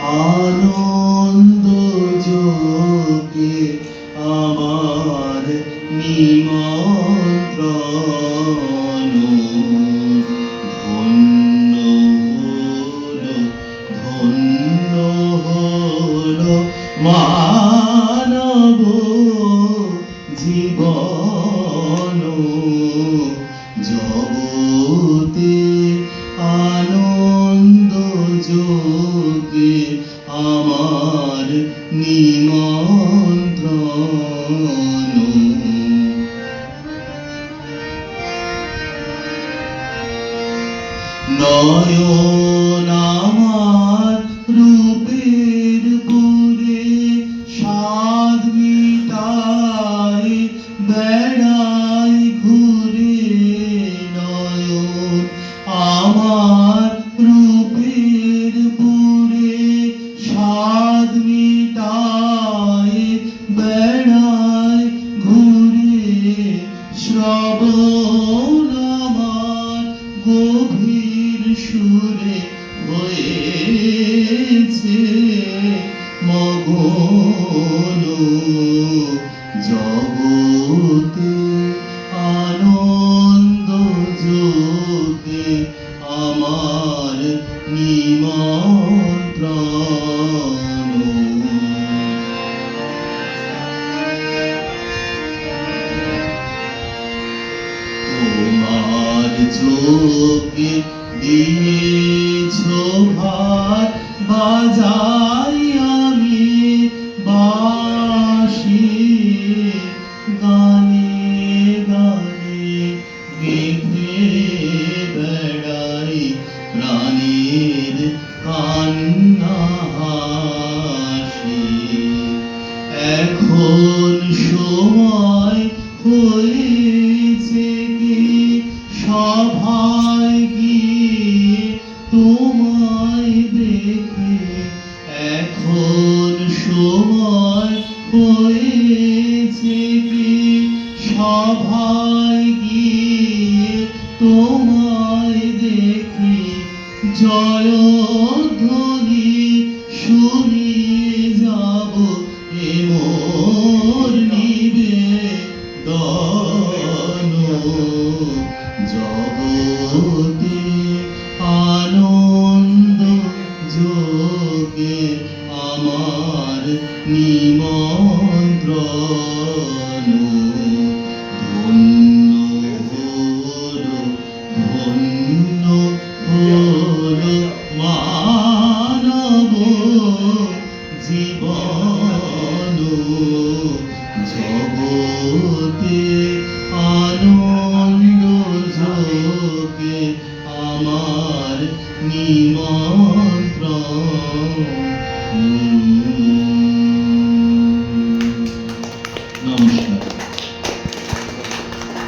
আনন্দ যোগে আমার নিমন্ত্রণ। ধন্য হলো, ধন্য হলো মানব জীবন। জগতে আনন্দ যোগে আমার নিমন্ত্রণ। নয়ন আমার রূপের পুরে স্বাদ মিটায় বেড়াই ঘুরে। নয়ন আমার রূপের পুরে স্বাদ মিটায় বেড়াই ঘুরে। শ্রবণ আমার গভীর সুরে হয়েছে মগন। জগতে আনন্দ যোগে আমার নিমন্ত্রণ। তোমার যোগে দিয়েছ ভার বাজাই আমি বাঁশি। গানে গানে গেঁথে বেড়াই প্রাণের কান্না হাসি। এখন সময় হয়েছে কি সভায় গিয়ে তোমায় দেখে। এখন সময় হয়েছে কি সভায় গিয়ে তোমায় দেখে। জয়ধ্বনি শুনিয়ে যাব এ মোর নিবেদন। জগতে আনন্দ যোগে আমার নিমন্ত্রণ। ধন্য হলো, ধন্য হলো মানব জীবন। জগতে আনন্দ যোগে আমার নিমন্ত্রণ।